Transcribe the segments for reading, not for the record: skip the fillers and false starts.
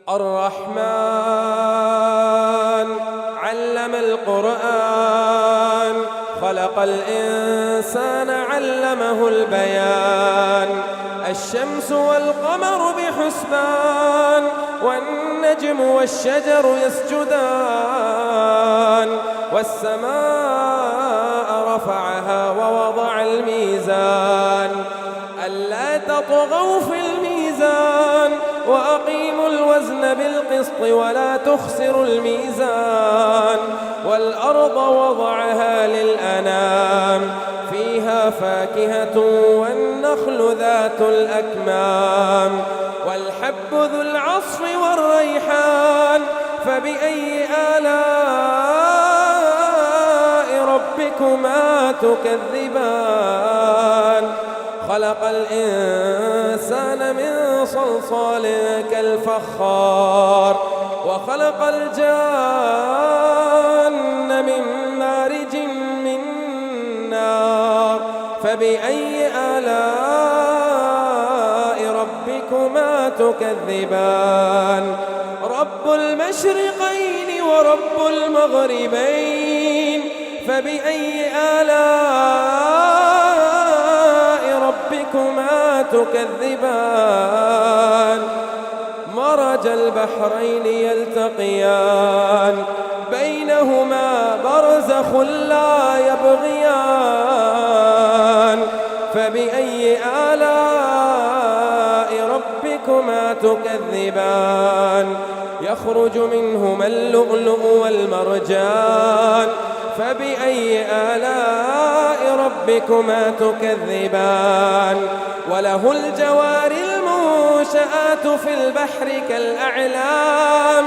الرحمن علم القرآن خلق الإنسان علمه البيان الشمس والقمر بحسبان والنجم والشجر يسجدان والسماء رفعها ووضع الميزان ألا تطغوا في الميزان وأقيموا الوزن بالقسط ولا تخسروا الميزان والأرض وضعها للأنام فيها فاكهة والنخل ذات الأكمام والحب ذو العصف والريحان فبأي آلاء ربكما تكذبان خلق الإنسان من صلصال كالفخار وخلق الجان من مارج من نار فبأي آلاء ربكما تكذبان رب المشرقين ورب المغربين فبأي آلاء ربكما تكذبان مرج البحرين يلتقيان بينهما برزخ لا يبغيان فبأي آلاء ربكما تكذبان يخرج منهما اللؤلؤ والمرجان فبأي آلاء ربكما تكذبان وله الجوار المنشآت في البحر كالأعلام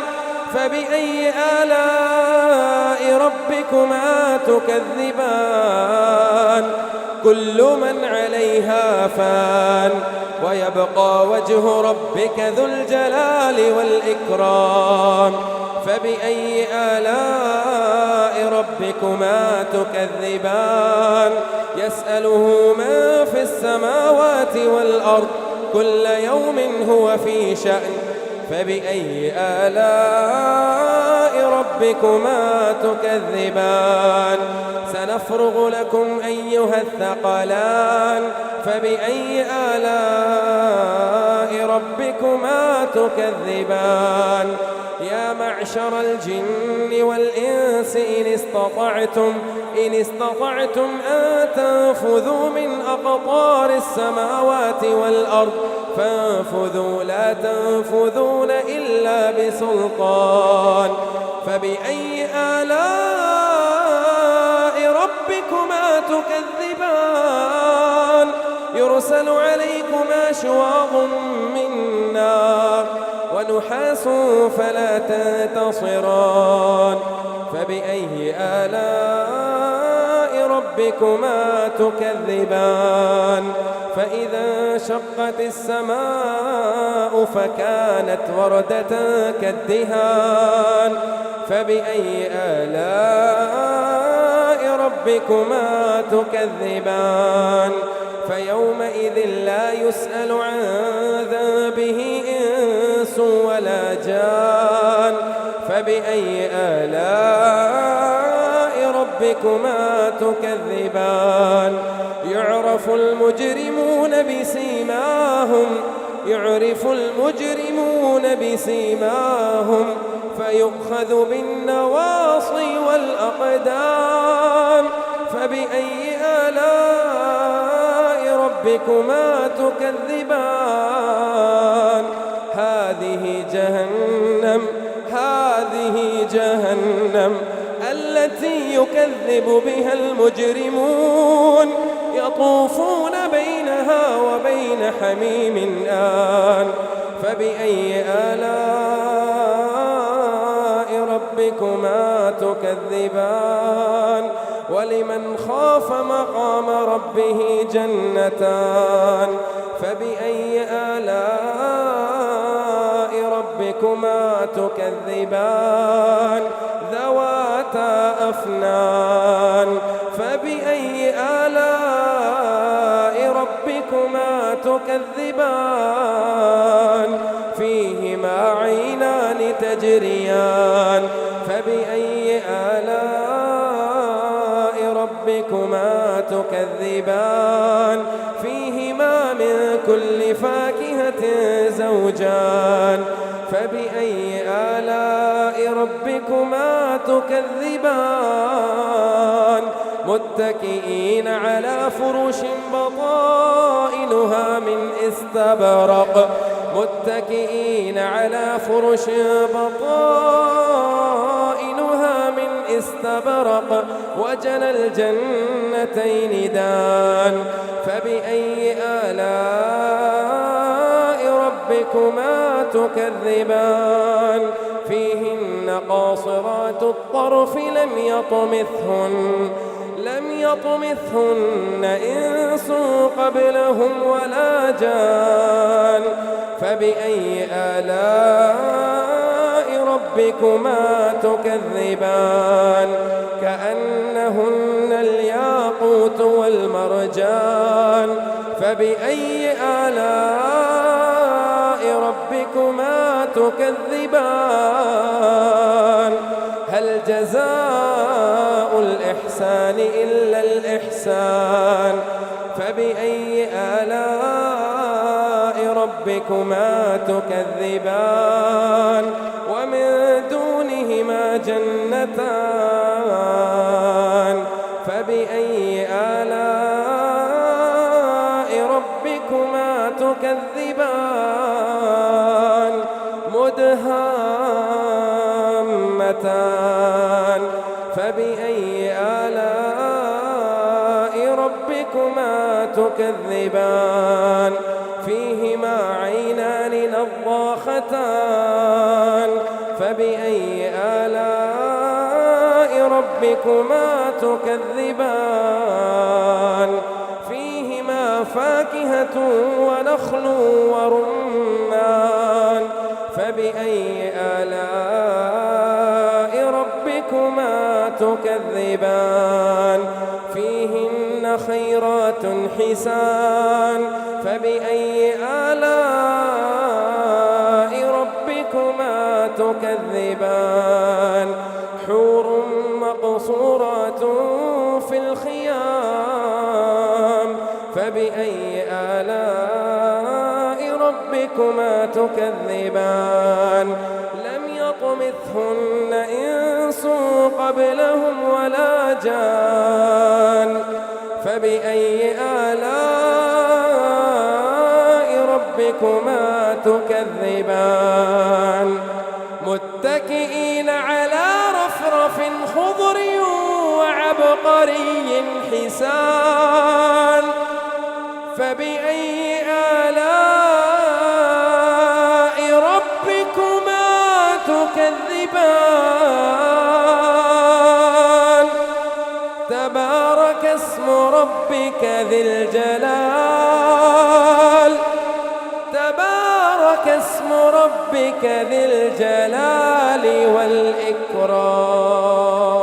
فبأي آلاء ربكما تكذبان كل من عليها فان ويبقى وجه ربك ذو الجلال والإكرام فبأي آلاء ربكما تكذبان يسأله من في السماوات والأرض كل يوم هو في شأن فبأي آلاء ربكما تكذبان سنفرغ لكم أيها الثقلان فبأي آلاء ربكما تكذبان يا معشر الجن والإنس إن استطعتم أن تنفذوا من أقطار السماوات والأرض فانفذوا لا تنفذون إلا بسلطان فبأي آلاء ربكما تكذبان يرسل عليكما شواظ من نار ونحاس فلا تنتصران فبأي آلاء ربكما تكذبان فإذا انشقت السماء فكانت وردة كالدهان فبأي آلاء ربكما تكذبان فيومئذ لا يسأل عن ذنبه إنس ولا جان فبأي آلاء ربكما تكذبان يعرف المجرمون بسيماهم فيؤخذ بالنواصي والأقدام فبأي آلاء ربكما تكذبان هذه جهنم التي يكذب بها المجرمون يطوفون بينها وبين حميم آن فبأي آلاء ربكما تكذبان ولمن خاف مقام ربه جنتان فبأي آلاء ربكما تكذبان ذواتا أفنان فبأي آلاء ربكما تكذبان فيهما عينان تجريان فبأي آلاء ربكما تكذبان فيهما من كل فاكهة زوجان فبأي آلاء ربكما تكذبان متكئين على فرش بطائنها من استبرق متكئين على فرش بطائنها من استبرق وجنى الجنتين دان فبأي آلاء ربكما تكذبان فيهن قاصرات الطرف لم يطمثهن إنس قبلهم ولا جان فبأي آلاء ربكما تكذبان كأنهن الياقوت والمرجان فبأي آلاء ربكما تكذبان هل جزاء الإحسان إلا الإحسان فبأي آلاء ربكما تكذبان ومن دونهما جنتان فبأي آلاء ربكما تكذبان مدهامتان فبأي آلاء ربكما تكذبان فيهما عينان نضاختان فبأي آلاء ربكما تكذبان فيهما فاكهة ونخل ورمان فبأي آلاء ربكما تكذبان فيهن خيرات حسان فبأي آلاء ربكما تكذبان حور مقصورات في الخيام فبأي آلاء ربكما تكذبان لم يطمثهن إنس قبلهم ولا جان فبأي آلاء ربكما تكذبان متكئين على رفرف خضر وعبقري حسان فبأي آلاء ربكما تكذبان تبارك اسم ربك ذي الجلال تبارك اسم ربك ذي الجلال والإكرام